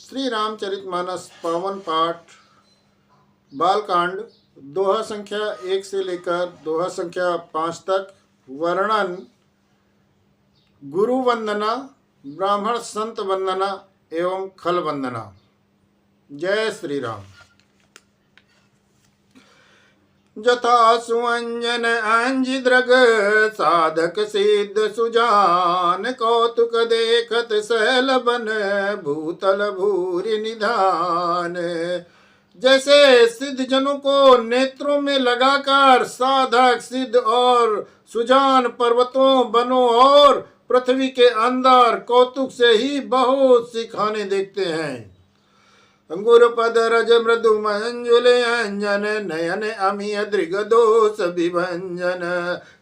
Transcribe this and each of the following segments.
श्री रामचरितमानस पावन पाठ बालकांड दोहा संख्या 1 से लेकर दोहा संख्या 5 तक। वर्णन गुरु वंदना, ब्राह्मण संत वंदना एवं खल वंदना। जय श्री राम। जथा सुअंजन अंजिद्रग साधक सिद्ध सुजान, कौतुक देखत सहल बन भूतल भूरि निधान। जैसे सिद्ध जनों को नेत्रों में लगाकर साधक सिद्ध और सुजान पर्वतों वनों और पृथ्वी के अंदर कौतुक से ही बहुत सी खाने देखते हैं। अंगुर पद रज मृदु मंजुल अंजन, नयन अमीय दृग दोष विभंजन।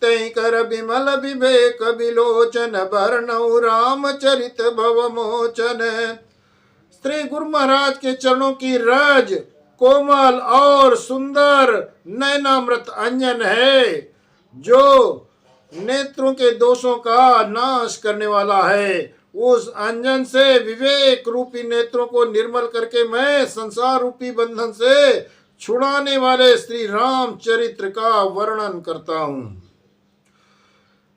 तई कर विमल विवेक विलोचन, वर्णौ रामचरित भव मोचन। श्री गुरु महाराज के चरणों की रज कोमल और सुंदर नयनामृत अंजन है, जो नेत्रों के दोषों का नाश करने वाला है। उस अंजन से विवेक रूपी नेत्रों को निर्मल करके मैं संसार रूपी बंधन से छुड़ाने वाले श्री राम चरित्र का वर्णन करता हूँ।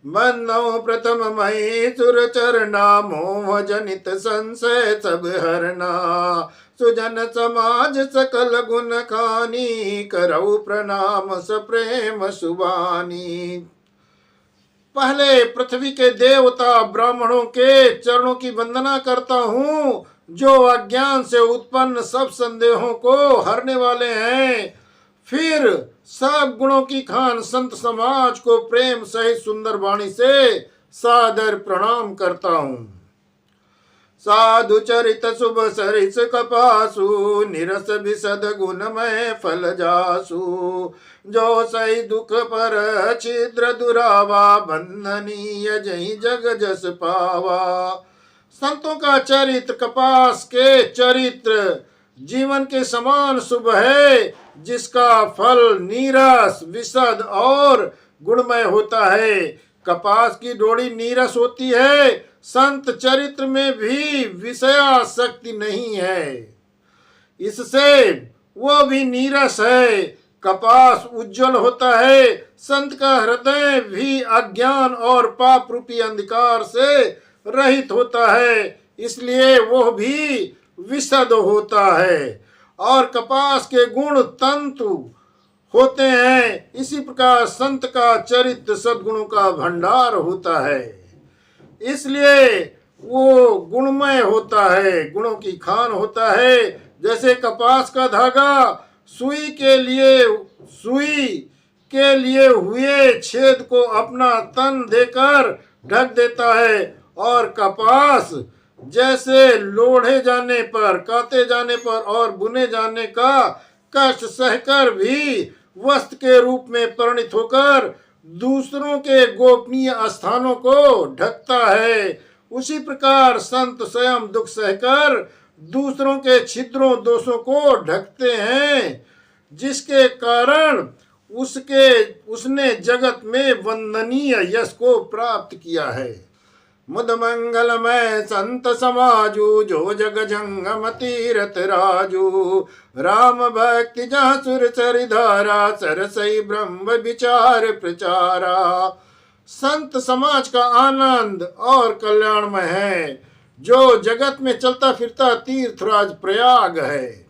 बंदौ प्रथम मई सुर चरना, मोह जनित संशय सब हरना। सुजन समाज सकल गुण खानी, करऊ प्रणाम सप्रेम सुबानी। पहले पृथ्वी के देवता ब्राह्मणों के चरणों की वंदना करता हूँ, जो अज्ञान से उत्पन्न सब संदेहों को हरने वाले हैं। फिर सब गुणों की खान संत समाज को प्रेम सहित सुंदर वाणी से सादर प्रणाम करता हूँ। साधु चरित शुभ सरिस कपासु, निरस विशद गुणमय फल जासु। जो सही दुख पर छिद्र दुरावा, बंधनीय जही जग जस पावा। संतों का चरित्र कपास के चरित्र जीवन के समान शुभ है, जिसका फल नीरस विशद और गुणमय होता है। कपास की डोरी नीरस होती है, संत चरित्र में भी विषयासक्ति नहीं है, इससे वो भी नीरस है। कपास उज्जवल होता है, संत का हृदय भी अज्ञान और पाप रूपी अंधकार से रहित होता है, इसलिए वो भी विशद होता है। और कपास के गुण तंतु होते हैं, इसी प्रकार संत का चरित्र सद्गुणों का भंडार होता है, इसलिए वो गुणमय होता है, गुणों की खान होता है। जैसे कपास का धागा सुई के लिए हुए छेद को अपना तन देकर ढक देता है, और कपास जैसे लोढ़े जाने पर, काते जाने पर और बुने जाने का कष्ट सहकर भी वस्त्र के रूप में परिणित होकर दूसरों के गोपनीय स्थानों को ढकता है, उसी प्रकार संत स्वयं दुख सहकर दूसरों के छिद्रों दोषों को ढकते हैं, जिसके कारण उसने जगत में वंदनीय यश को प्राप्त किया है। मुद मंगलमय संत समाजू, जो जग जंगम तीरथ राजू। राम भक्ति जहाँ सुर चरिधारा, सरसई ब्रह्म विचार प्रचारा। संत समाज का आनंद और कल्याणमय है, जो जगत में चलता फिरता तीर्थराज प्रयाग है।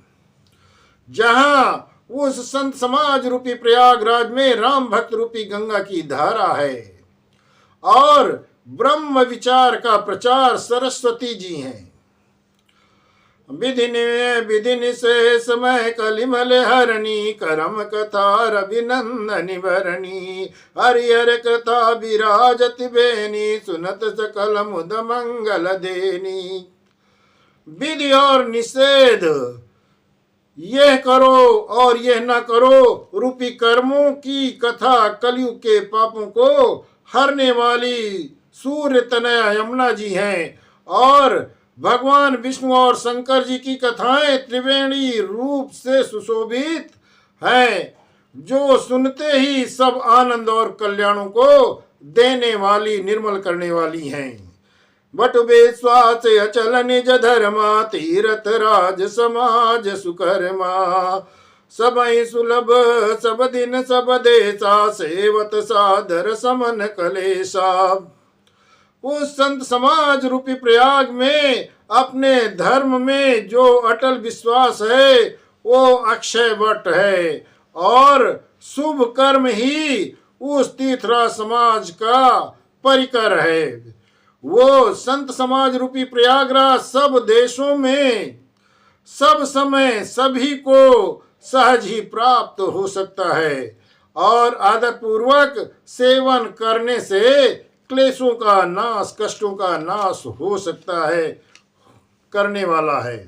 जहाँ उस संत समाज रूपी प्रयागराज में राम भक्त रूपी गंगा की धारा है, और ब्रह्म विचार का प्रचार सरस्वती जी हैं। विधि निशेष समय कलिमल हरणी, करम कथा रविनंदनी भरणी। हरिहर कथा विराजति बेनी, सुनत सकल मुद मंगल देनी। विधि और निषेध, यह करो और यह न करो रूपी कर्मों की कथा कलयुग के पापों को हरने वाली सूर्य तनया यमुना जी हैं, और भगवान विष्णु और शंकर जी की कथाएं त्रिवेणी रूप से सुशोभित हैं, जो सुनते ही सब आनंद और कल्याणों को देने वाली, निर्मल करने वाली हैं। बट विश्वास अचल निज धर्मा, तीरथ राज समाज सुकर्मा। सबई सुलभ सब दिन सब देशा, सेवत सादर समन कलेशा। उस संत समाज रूपी प्रयाग में अपने धर्म में जो अटल विश्वास है वो अक्षय वट है, और शुभ कर्म ही उस तीर्थराज समाज का परिकर है। वो संत समाज रूपी प्रयागराज सब देशों में सब समय सभी को सहज ही प्राप्त हो सकता है, और आदत पूर्वक सेवन करने से क्लेशों का नाश, कष्टों का नाश हो सकता है, करने वाला है।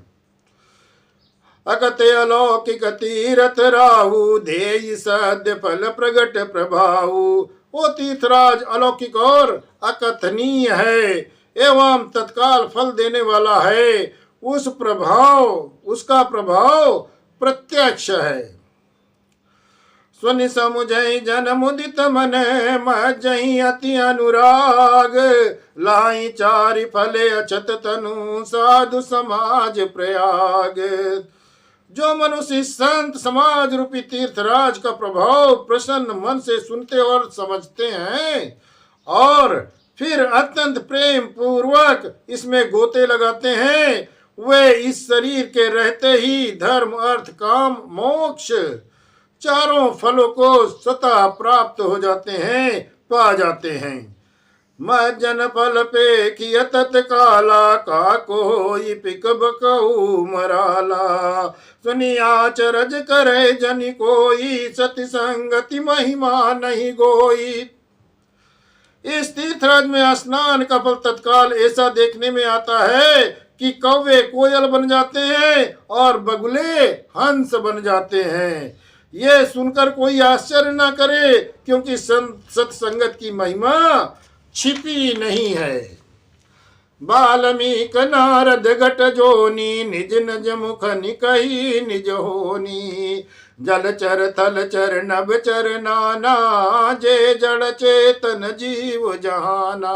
अकत अलौकिक तीरथ राहु, देय सद्य फल प्रगट प्रभाऊ। वो तीर्थराज अलौकिक और अकथनीय है एवं तत्काल फल देने वाला है। उसका प्रभाव प्रत्यक्ष है। स्वनि समुझई जन मुदित मन, मज्जहि अति अनुराग। लाई चारि फले अछत तनु, साधु समाज प्रयाग। जो मनुष्य संत समाज रूपी तीर्थराज का प्रभाव प्रसन्न मन से सुनते और समझते हैं, और फिर अत्यंत प्रेम पूर्वक इसमें गोते लगाते हैं, वे इस शरीर के रहते ही धर्म अर्थ काम मोक्ष चारों फलों को स्वतः प्राप्त हो जाते हैं, पा जाते हैं। मज्जन फल पे किय तत्काला, का कोई पिक बकऊ मराला। सुनिया चरज करे जन कोई, सति संगति महिमा नहीं गोई। इस तीर्थराज में स्नान का फल तत्काल ऐसा देखने में आता है कि कौवे कोयल बन जाते हैं और बगुले हंस बन जाते हैं। ये सुनकर कोई आश्चर्य न करे, क्योंकि सत्संगत की महिमा छिपी नहीं है। बाल्मीक नारद घट जोनी, निज निज मुख निकही निज होनी। जलचर थलचर नभचर नाना, जे जड़ चेतन जीव जहाना।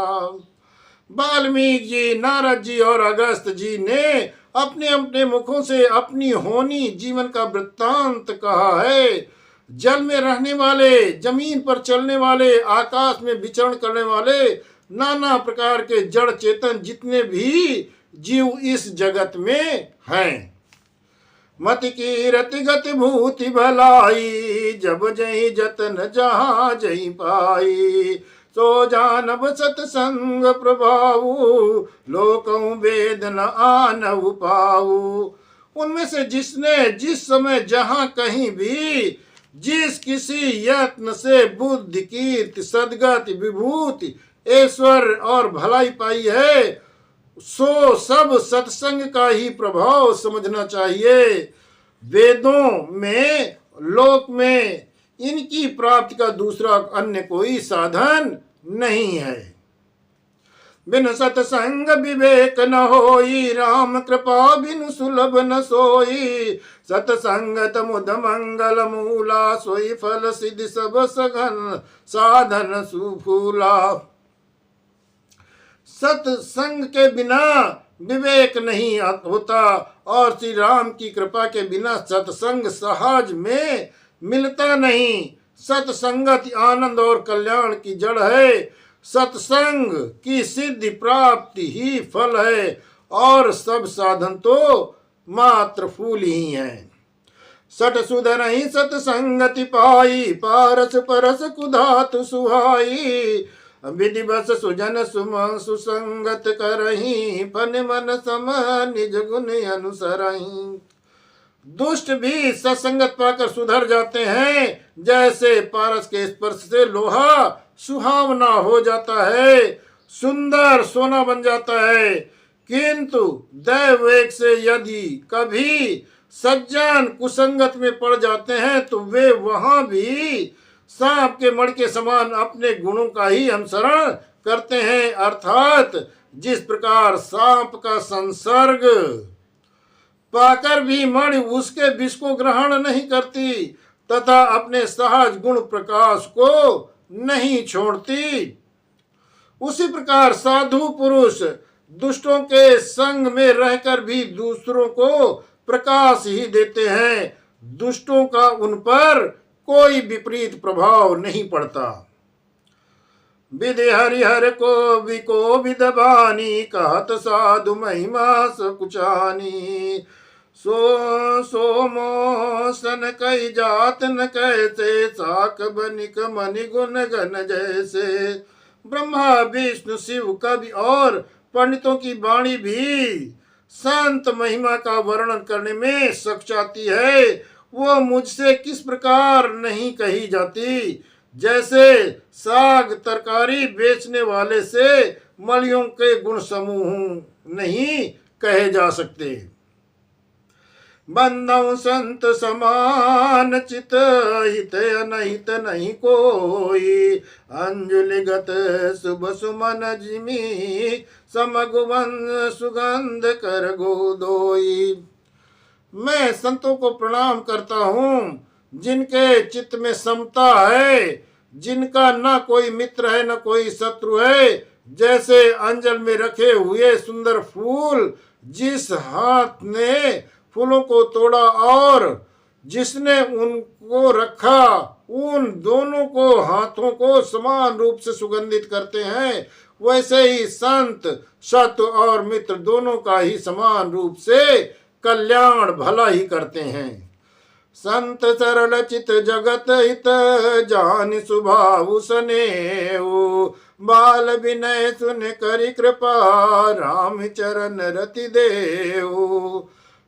वाल्मीकि जी, नारद जी और अगस्त जी ने अपने अपने मुखों से अपनी होनी जीवन का वृत्तांत कहा है। जल में रहने वाले, जमीन पर चलने वाले, आकाश में विचरण करने वाले नाना प्रकार के जड़ चेतन जितने भी जीव इस जगत में हैं। मति की रति गति भूति भलाई, जब जही जतन जहाँ जही पाई। सो जानब सतसंग प्रभाऊ, लोकं वेद न आनव पाऊ। उनमें से जिसने जिस समय जहाँ कहीं भी जिस किसी यत्न से बुद्धि कीर्ति सद्गति विभूति ऐश्वर और भलाई पाई है, सो सब सत्संग का ही प्रभाव समझना चाहिए। वेदों में लोक में इनकी प्राप्ति का दूसरा अन्य कोई साधन नहीं है। बिन सत्संग विवेक न होई, राम कृपा बिनु सुलभ न सोई। सत्संगत मुद मंगल मूला, सोई फल सिद्धि सब सघन साधन सुफूला। सत्संग के बिना विवेक नहीं होता, और श्री राम की कृपा के बिना सत्संग सहज में मिलता नहीं। सत्संगत आनंद और कल्याण की जड़ है। सत्संग की सिद्धि प्राप्ति ही फल है, और सब साधन तो मात्र फूल ही हैं। सट सुधर ही सत्संगति पाई, पारस परस कुधातु सुहाई। विधि बस सुजन सुम सुसंगत करही, फन मन सम निज गुण अनुसरही। दुष्ट भी सत्संगत पाकर सुधर जाते हैं, जैसे पारस के स्पर्श से लोहा सुहावना हो जाता है, सुंदर सोना बन जाता है। किंतु दैवेक से यदि कभी सज्जन कुसंगत में पड़ जाते हैं, तो वे वहां भी सांप के मण के समान अपने गुणों का ही अनुसरण करते हैं। अर्थात जिस प्रकार सांप का संसर्ग पाकर भी मणि उसके विष को ग्रहण नहीं करती, तथा अपने सहज गुण प्रकाश को नहीं छोड़ती, उसी प्रकार साधु पुरुष दुष्टों के संग में रहकर भी दूसरों को प्रकाश ही देते हैं। दुष्टों का उन पर कोई विपरीत प्रभाव नहीं पड़ता। विधि हरिहर को विदबानी, कहत साधु महिमा सकुचानी। सोमो सन कई जात न कैसे, साक बनिक मणि गुण गण जैसे। ब्रह्मा विष्णु शिव कवि और पंडितों की वाणी भी संत महिमा का वर्णन करने में सकुचाती है। वो मुझसे किस प्रकार नहीं कही जाती, जैसे साग तरकारी बेचने वाले से मलियों के गुण समूह नहीं कहे जा सकते। बंधु संत समान चित, हित अनहित नहीं कोई। अंजुलिगत शुभ सुमन जिमी, समगुवन सुगंध कर गोदोई। मैं संतों को प्रणाम करता हूँ जिनके चित्त में समता है, जिनका न कोई मित्र है न कोई शत्रु है। जैसे अंजल में रखे हुए सुंदर फूल, जिस हाथ ने फूलों को तोड़ा और जिसने उनको रखा, उन दोनों को हाथों को समान रूप से सुगंधित करते हैं, वैसे ही संत शत्रु और मित्र दोनों का ही समान रूप से कल्याण भला ही करते हैं। संत सरल चित जगत हित, जान स्वभाव स्नेहु। बाल विनय सुन करि कृपा, राम चरण रति देहु।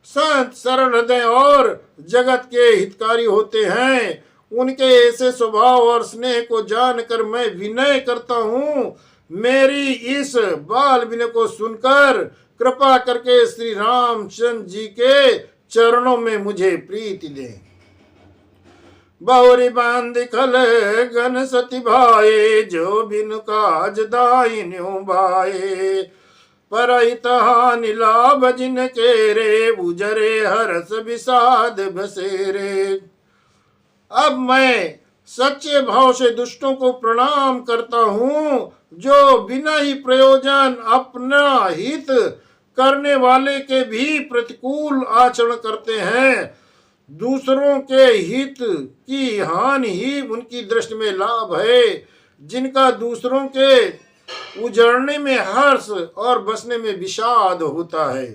संत सरल हृदय और जगत के हितकारी होते हैं। उनके ऐसे स्वभाव और स्नेह को जानकर मैं विनय करता हूँ। मेरी इस बाल विनय को सुनकर कृपा करके श्री रामचंद्र जी के चरणों में मुझे प्रीति दे। बहुरी बांध खल गन सती भाए, जो बिनु काज दाइन्यो बाए। परहित हानि लाभ जिनके रे, उजरे हरस विषाद बसेरे। अब मैं सच्चे भाव से दुष्टों को प्रणाम करता हूँ, जो बिना ही प्रयोजन अपना हित करने वाले के भी प्रतिकूल आचरण करते हैं। दूसरों के हित की हानि ही उनकी दृष्टि में लाभ है, जिनका दूसरों के उजड़ने में हर्ष और बसने में विषाद होता है।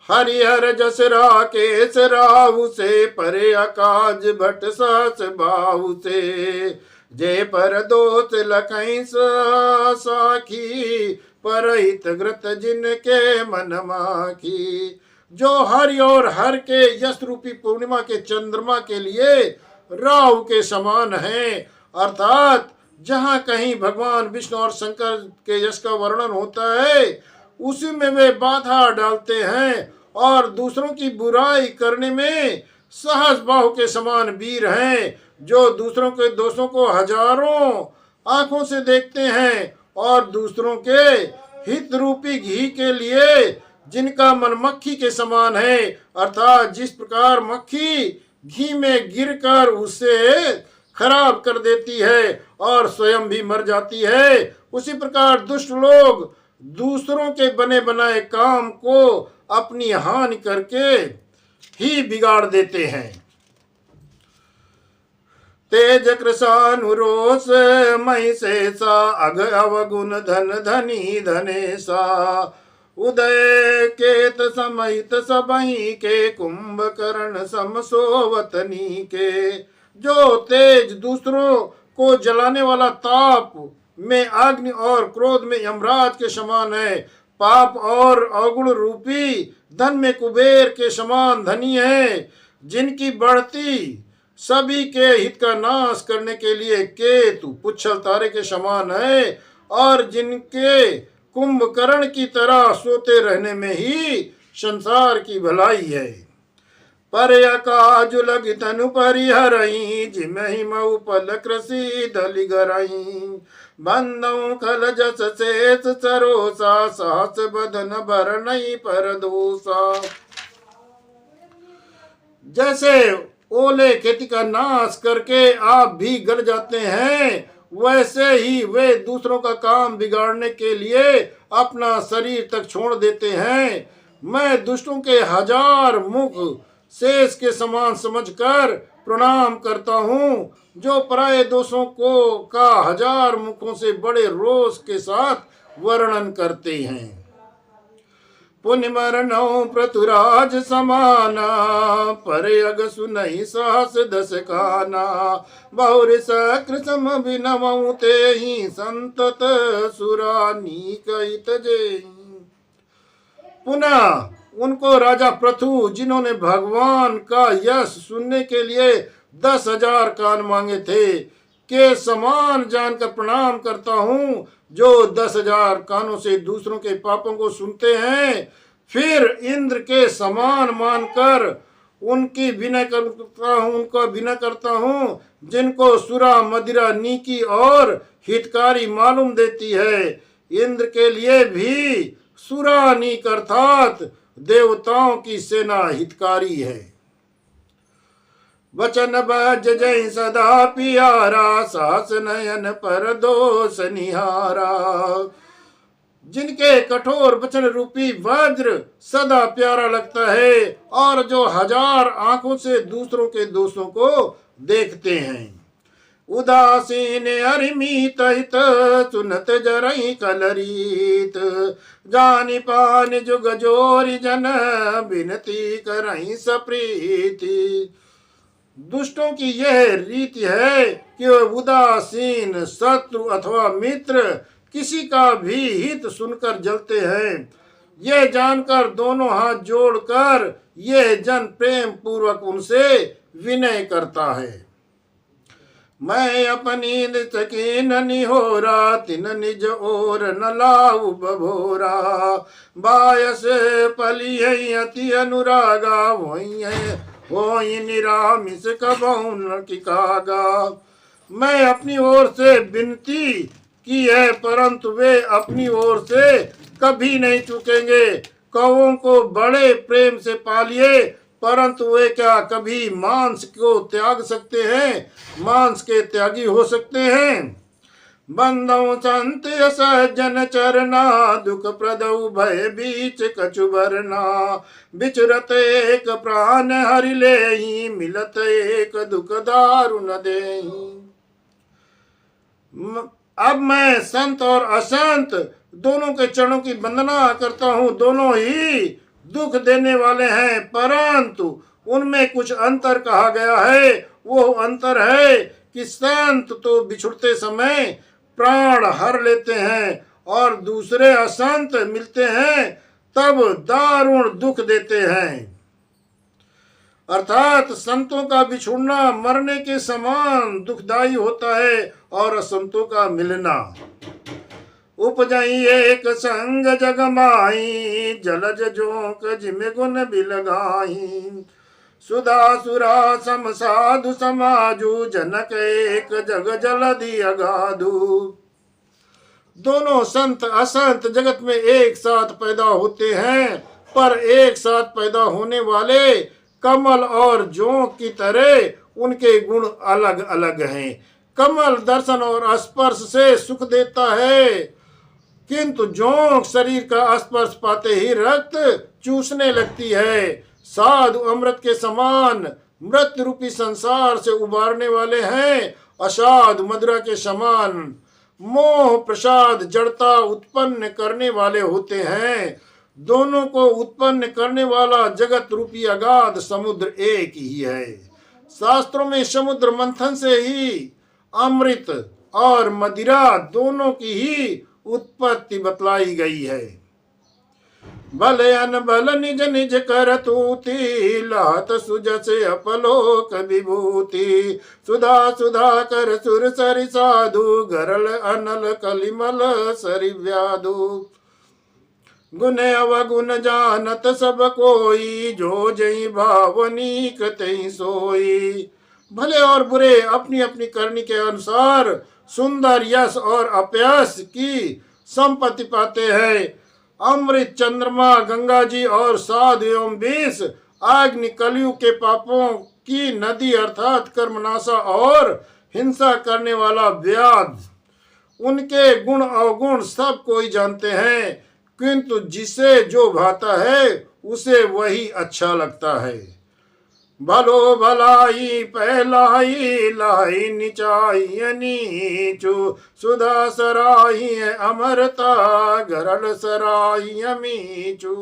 हरिहर जस राकेश राहु से, परे अकाज भट सहस बाहु से। जे पर दोष लखई साखी, परहित ग्रत जिनके मन माखी। जो हरि और हर के यश रूपी पूर्णिमा के चंद्रमा के लिए राहु के समान है, अर्थात जहाँ कहीं भगवान विष्णु और शंकर के यश का वर्णन होता है, उसी में वे बाधा डालते हैं और दूसरों की बुराई करने में सहज बाहु के समान वीर हैं, जो दूसरों के दोषों को हजारों आंखों से देखते हैं और दूसरों के हित रूपी घी के लिए जिनका मन मक्खी के समान है, अर्थात जिस प्रकार मक्खी घी में गिरकर उसे खराब कर देती है और स्वयं भी मर जाती है, उसी प्रकार दुष्ट लोग दूसरों के बने बनाए काम को अपनी हानि करके ही बिगाड़ देते हैं। तेज कृशानुरोष मई शेषा, अघ अवगुण धन धनी धनेशा। उदय केत समित सबही के, कुंभकर्ण समसोवतनी के। जो तेज दूसरों को जलाने वाला ताप में अग्नि और क्रोध में यमराज के समान है, पाप और अवगुण रूपी धन में कुबेर के समान धनी है, जिनकी बढ़ती सभी के हित का नाश करने के लिए केतु पुच्छल तारे के समान है, और जिनके कुंभकर्ण की तरह सोते रहने में ही संसार की भलाई है। पर अकाज लग तनु परिहरई, जिमहि मऊ पल कृषि दलि गरई। बंदौ खल जस शेष सरोसा, सास बदन भर नहीं पर दोषा। जैसे ओले खेती का नाश करके आप भी गल जाते हैं, वैसे ही वे दूसरों का काम बिगाड़ने के लिए अपना शरीर तक छोड़ देते हैं। मैं दुष्टों के 1000 मुख शेष के समान समझकर प्रणाम करता हूँ, जो पराये दोषों को का 1000 मुखों से बड़े रोष के साथ वर्णन करते हैं। पुण्य मरणौ पृथुराज समाना, पर अग सुनहि साहस दस काना। बहुर सक्र सम बिनवउ तेहि, संतत सुरानी कहित जेहि। पुनः उनको राजा पृथु, जिन्होंने भगवान का यश सुनने के लिए 10,000 कान मांगे थे, के समान जानकर प्रणाम करता हूँ, जो 10,000 कानों से दूसरों के पापों को सुनते हैं। फिर इंद्र के समान मानकर उनकी विनय करता हूँ, उनका विनय करता हूँ, जिनको सुरा मदिरा नीकी और हितकारी मालूम देती है। इंद्र के लिए भी सुरा नीक अर्थात देवताओं की सेना हितकारी है। वचन बज जय सदा पियारा, सास नयन पर दोष निहारा। जिनके कठोर वचन रूपी वज्र सदा प्यारा लगता है और जो 1000 आंखों से दूसरों के दोषों को देखते हैं। उदासीन अरिमीत हित, सुनत जरई कलरीत। जानि पान जुग जोरी जन, बिनती करई सप्रीति। दुष्टों की यह रीति है कि वे उदासीन, शत्रु अथवा मित्र किसी का भी हित सुनकर जलते हैं। यह जानकर दोनों हाथ जोड़कर यह जन प्रेम पूर्वक उनसे विनय करता है। मैं अपनी सकीन निहोरा, तिन निज ओर न लाऊ बभोरा। बायस पली अति अनुरागा, होई निरामिस कबहु न किकागा। मैं अपनी ओर से विनती की है, परंतु वे अपनी ओर से कभी नहीं चूकेंगे। कौओं को बड़े प्रेम से पालिए, परंतु वे क्या कभी मांस को त्याग सकते हैं, मांस के त्यागी हो सकते हैं। बंदौ संत सज्जन चरना, दुख प्रदौ भय बीच कछु बरना। बिचरत एक प्राण हरि लेहि, मिलत एक दुख दारुन देहि। अब मैं संत और असंत दोनों के चरणों की वंदना करता हूँ। दोनों ही दुख देने वाले हैं, परंतु उनमें कुछ अंतर कहा गया है। वो अंतर है कि संत तो बिछुड़ते समय प्राण हर लेते हैं और दूसरे असंत मिलते हैं तब दारुण दुख देते हैं। अर्थात संतों का बिछुड़ना मरने के समान दुखदायी होता है और असंतों का मिलना। उपजई एक संग जग माई, जलज जोक जिम गुण बिलगाई। सुधा सुरा सम साधु समाजु, जनक एक जग जलधि अगाधु। दोनों संत असंत जगत में एक साथ पैदा होते हैं, पर एक साथ पैदा होने वाले कमल और जोंक की तरह उनके गुण अलग अलग हैं। कमल दर्शन और स्पर्श से सुख देता है, किंतु जोंक शरीर का स्पर्श पाते ही रक्त चूसने लगती है। साधु अमृत के समान मृत्यु रूपी संसार से उबारने वाले हैं, असाधु मदिरा के समान मोह प्रसाद जड़ता उत्पन्न करने वाले होते हैं। दोनों को उत्पन्न करने वाला जगत रूपी अगाध समुद्र एक ही है। शास्त्रों में समुद्र मंथन से ही अमृत और मदिरा दोनों की ही उत्पत्ति बतलाई गई है। भले अनबल निज निज कर तूती, लात सुजसे अपलोक विभूति। सुधा सुधा कर सुर सरि साधु, गरल अनल कलिमल सरि व्याधु। गुण अवगुण जानत सब कोई, जो जई भावनीक तई सोई। भले और बुरे अपनी अपनी करनी के अनुसार सुंदर यश और अपयश की संपत्ति पाते हैं। अमृत चंद्रमा गंगा जी और साधु एवं विष अग्नि कलयुग के पापों की नदी अर्थात कर्मनाशा और हिंसा करने वाला व्याध। उनके गुण अवगुण सब कोई जानते हैं। किंतु जिसे जो भाता है उसे वही अच्छा लगता है। भलो भलाई पहलाई लाई निचाई नीचु, सुधा सराही अमरता गरल सराही मीचू।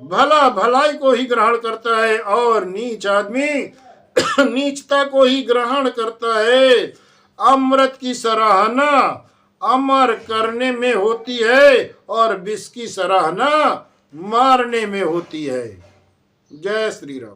भला भलाई को ही ग्रहण करता है और नीच आदमी नीचता को ही ग्रहण करता है। अमृत की सराहना अमर करने में होती है और विष की सराहना मारने में होती है। जय श्री राम।